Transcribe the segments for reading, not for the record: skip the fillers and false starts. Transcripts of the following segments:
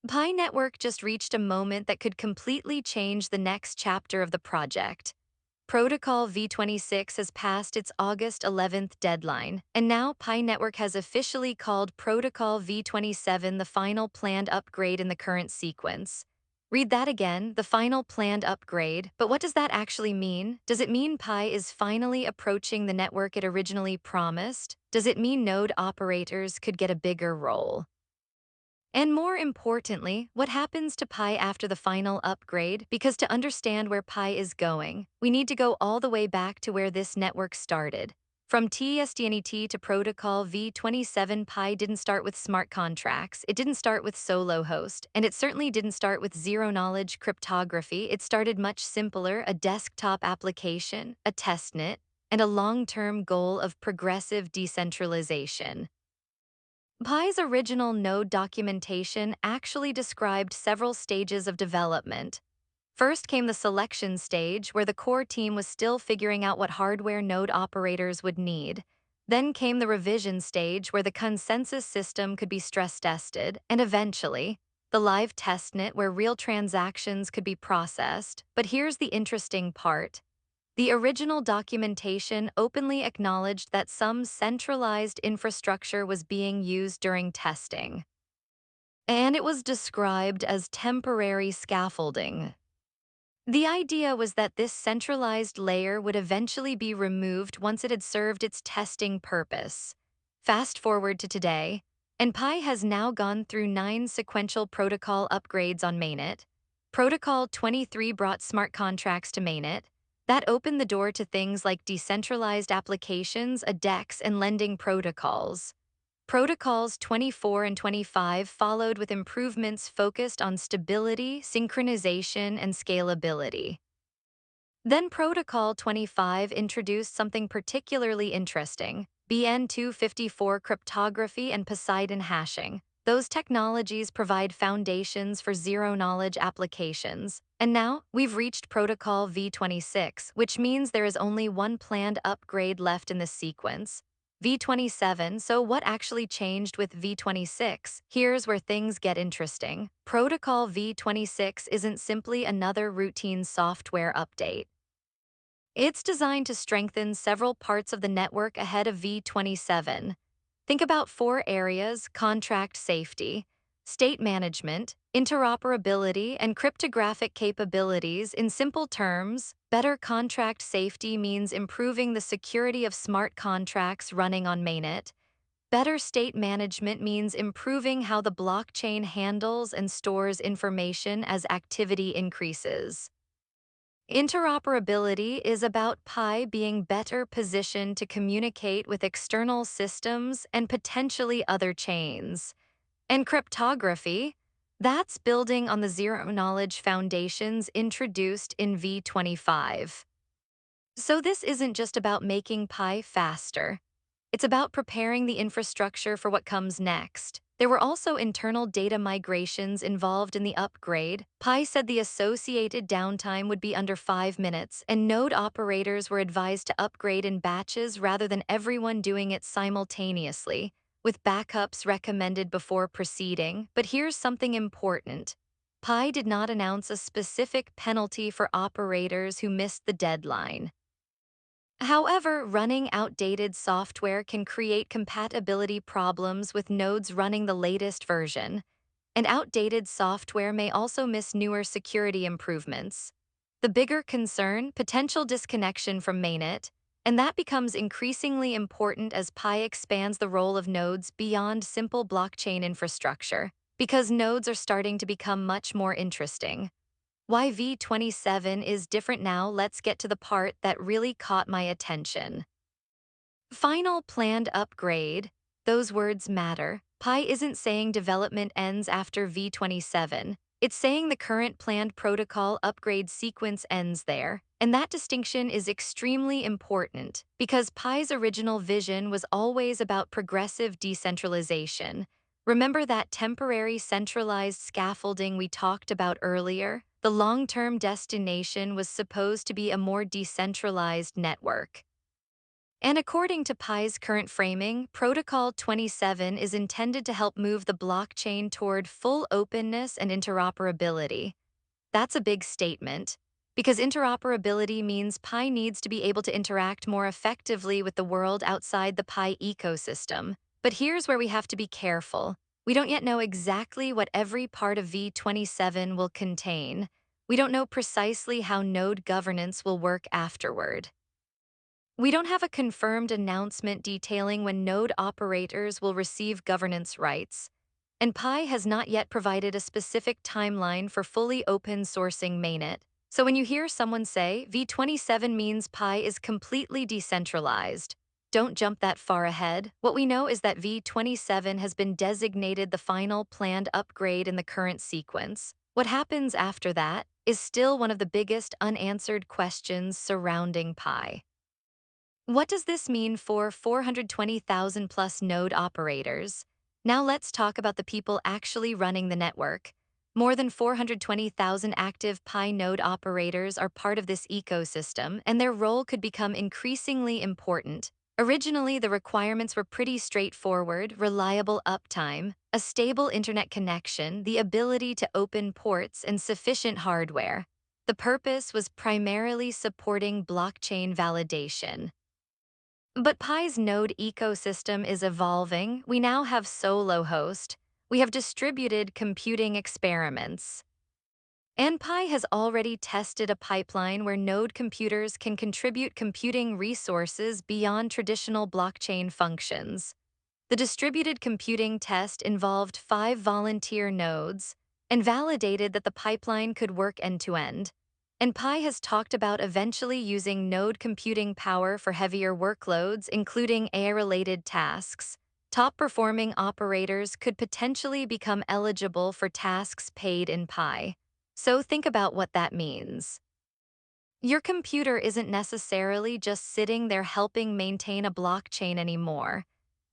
Pi Network just reached a moment that could completely change the next chapter of the project. Protocol v26 has passed its August 11th deadline, and now Pi Network has officially called Protocol v27 the final planned upgrade in the current sequence. Read that again, the final planned upgrade, but what does that actually mean? Does it mean Pi is finally approaching the network it originally promised? Does it mean node operators could get a bigger role? And more importantly, what happens to Pi after the final upgrade? Because to understand where Pi is going, we need to go all the way back to where this network started. From Testnet to Protocol v27, Pi didn't start with smart contracts, it didn't start with solo host, and it certainly didn't start with zero-knowledge cryptography. It started much simpler: a desktop application, a testnet, and a long-term goal of progressive decentralization. Pi's original node documentation actually described several stages of development. First came the selection stage, where the core team was still figuring out what hardware node operators would need. Then came the revision stage, where the consensus system could be stress tested, and eventually, the live testnet, where real transactions could be processed. But here's the interesting part. The original documentation openly acknowledged that some centralized infrastructure was being used during testing, and it was described as temporary scaffolding. The idea was that this centralized layer would eventually be removed once it had served its testing purpose. Fast forward to today, and Pi has now gone through 9 sequential protocol upgrades on mainnet. Protocol 23 brought smart contracts to mainnet. That opened the door to things like decentralized applications, ADEX, and lending protocols. Protocols 24 and 25 followed with improvements focused on stability, synchronization, and scalability. Then Protocol 25 introduced something particularly interesting: BN254 cryptography and Poseidon hashing. Those technologies provide foundations for zero-knowledge applications. And now, we've reached Protocol v26, which means there is only one planned upgrade left in the sequence: v27. So what actually changed with v26? Here's where things get interesting. Protocol v26 isn't simply another routine software update. It's designed to strengthen several parts of the network ahead of v27. Think about 4 areas: contract safety, state management, interoperability, and cryptographic capabilities. In simple terms, better contract safety means improving the security of smart contracts running on mainnet. Better state management means improving how the blockchain handles and stores information as activity increases. Interoperability is about Pi being better positioned to communicate with external systems and potentially other chains. And cryptography, that's building on the zero-knowledge foundations introduced in v25. So this isn't just about making Pi faster. It's about preparing the infrastructure for what comes next. There were also internal data migrations involved in the upgrade. Pi said the associated downtime would be under 5 minutes, and node operators were advised to upgrade in batches rather than everyone doing it simultaneously, with backups recommended before proceeding. But here's something important. Pi did not announce a specific penalty for operators who missed the deadline. However, running outdated software can create compatibility problems with nodes running the latest version, and outdated software may also miss newer security improvements. The bigger concern: potential disconnection from mainnet, and that becomes increasingly important as Pi expands the role of nodes beyond simple blockchain infrastructure, because nodes are starting to become much more interesting. Why v27 is different now? Let's get to the part that really caught my attention. Final planned upgrade. Those words matter. Pi isn't saying development ends after v27. It's saying the current planned protocol upgrade sequence ends there. And that distinction is extremely important, because Pi's original vision was always about progressive decentralization. Remember that temporary centralized scaffolding we talked about earlier? The long-term destination was supposed to be a more decentralized network. And according to Pi's current framing, Protocol 27 is intended to help move the blockchain toward full openness and interoperability. That's a big statement, because interoperability means Pi needs to be able to interact more effectively with the world outside the Pi ecosystem. But here's where we have to be careful. We don't yet know exactly what every part of v27 will contain. We don't know precisely how node governance will work afterward. We don't have a confirmed announcement detailing when node operators will receive governance rights, and Pi has not yet provided a specific timeline for fully open sourcing mainnet. So when you hear someone say v27 means Pi is completely decentralized, don't jump that far ahead. What we know is that v27 has been designated the final planned upgrade in the current sequence. What happens after that is still one of the biggest unanswered questions surrounding Pi. What does this mean for 420,000 plus node operators? Now let's talk about the people actually running the network. More than 420,000 active Pi node operators are part of this ecosystem, and their role could become increasingly important. Originally, the requirements were pretty straightforward: reliable uptime, a stable internet connection, the ability to open ports, and sufficient hardware. The purpose was primarily supporting blockchain validation. But Pi's node ecosystem is evolving. We now have solo host. We have distributed computing experiments. And Pi has already tested a pipeline where node computers can contribute computing resources beyond traditional blockchain functions. The distributed computing test involved 5 volunteer nodes and validated that the pipeline could work end-to-end. And Pi has talked about eventually using node computing power for heavier workloads, including AI-related tasks. Top-performing operators could potentially become eligible for tasks paid in Pi. So think about what that means. Your computer isn't necessarily just sitting there helping maintain a blockchain anymore.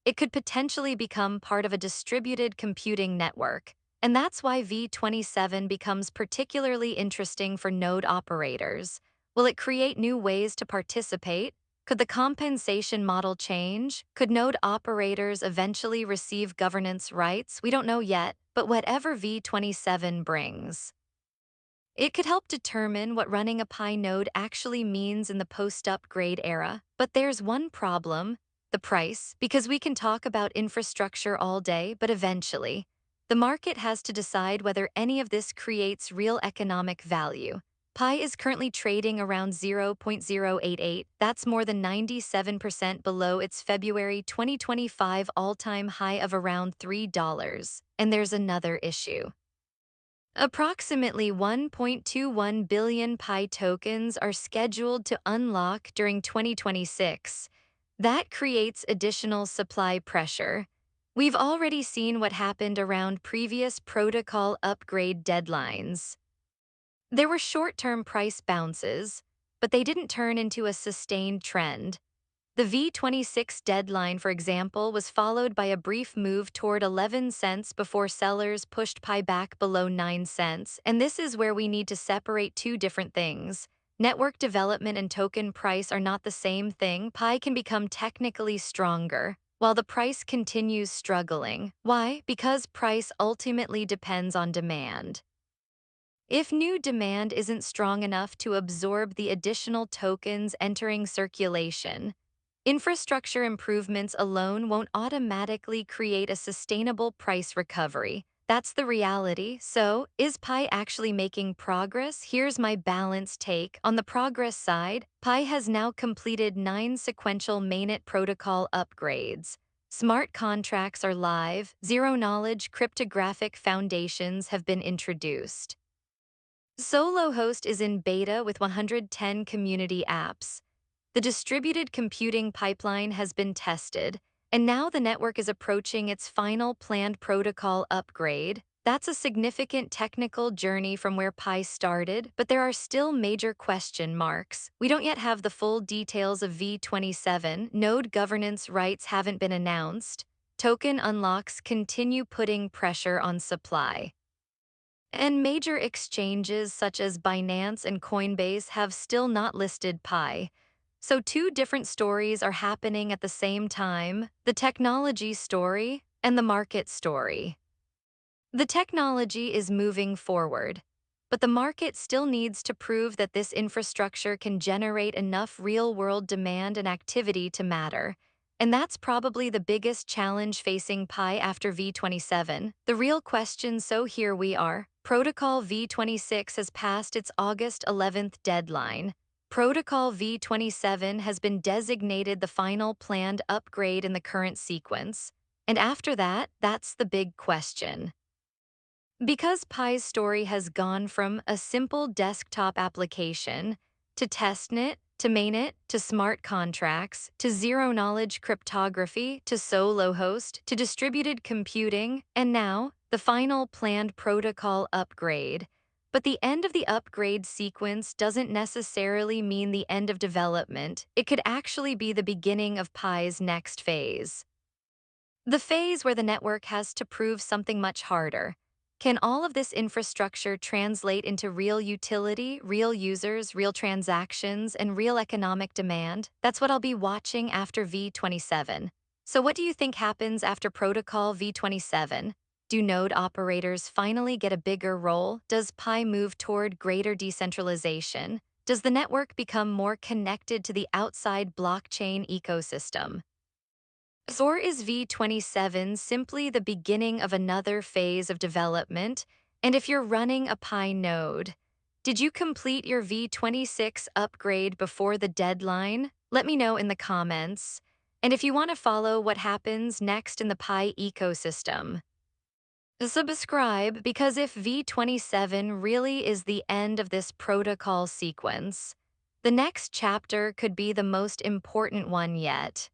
It could potentially become part of a distributed computing network. And that's why v27 becomes particularly interesting for node operators. Will it create new ways to participate? Could the compensation model change? Could node operators eventually receive governance rights? We don't know yet, but whatever v27 brings, it could help determine what running a Pi node actually means in the post-upgrade era. But there's one problem: the price. Because we can talk about infrastructure all day, but eventually, the market has to decide whether any of this creates real economic value. Pi is currently trading around 0.088. That's more than 97% below its February 2025 all-time high of around $3. And there's another issue. Approximately 1.21 billion Pi tokens are scheduled to unlock during 2026. That creates additional supply pressure. We've already seen what happened around previous protocol upgrade deadlines. There were short-term price bounces, but they didn't turn into a sustained trend. The v26 deadline, for example, was followed by a brief move toward 11 cents before sellers pushed Pi back below 9 cents, and this is where we need to separate two different things. Network development and token price are not the same thing. Pi can become technically stronger, while the price continues struggling. Why? Because price ultimately depends on demand. If new demand isn't strong enough to absorb the additional tokens entering circulation, infrastructure improvements alone won't automatically create a sustainable price recovery. That's the reality. So, is Pi actually making progress? Here's my balanced take. On the progress side, Pi has now completed 9 sequential mainnet protocol upgrades. Smart contracts are live. Zero-knowledge cryptographic foundations have been introduced. Solo Host is in beta with 110 community apps. The distributed computing pipeline has been tested, and now the network is approaching its final planned protocol upgrade. That's a significant technical journey from where Pi started, but there are still major question marks. We don't yet have the full details of v27, node governance rights haven't been announced, token unlocks continue putting pressure on supply. And major exchanges such as Binance and Coinbase have still not listed Pi. So two different stories are happening at the same time, the technology story and the market story. The technology is moving forward, but the market still needs to prove that this infrastructure can generate enough real-world demand and activity to matter. And that's probably the biggest challenge facing Pi after v27. The real question, so here we are. Protocol v26 has passed its August 11th deadline. Protocol v27 has been designated the final planned upgrade in the current sequence. And after that, that's the big question. Because Pi's story has gone from a simple desktop application to testnet, to mainnet, to smart contracts, to zero-knowledge cryptography, to solo host, to distributed computing, and now, the final planned protocol upgrade. But the end of the upgrade sequence doesn't necessarily mean the end of development. It could actually be the beginning of Pi's next phase. The phase where the network has to prove something much harder. Can all of this infrastructure translate into real utility, real users, real transactions, and real economic demand? That's what I'll be watching after v27. So what do you think happens after Protocol v27? Do node operators finally get a bigger role? Does Pi move toward greater decentralization? Does the network become more connected to the outside blockchain ecosystem? Or is v27 simply the beginning of another phase of development? And if you're running a Pi node, did you complete your v26 upgrade before the deadline? Let me know in the comments. And if you want to follow what happens next in the Pi ecosystem, subscribe, because if v27 really is the end of this protocol sequence, the next chapter could be the most important one yet.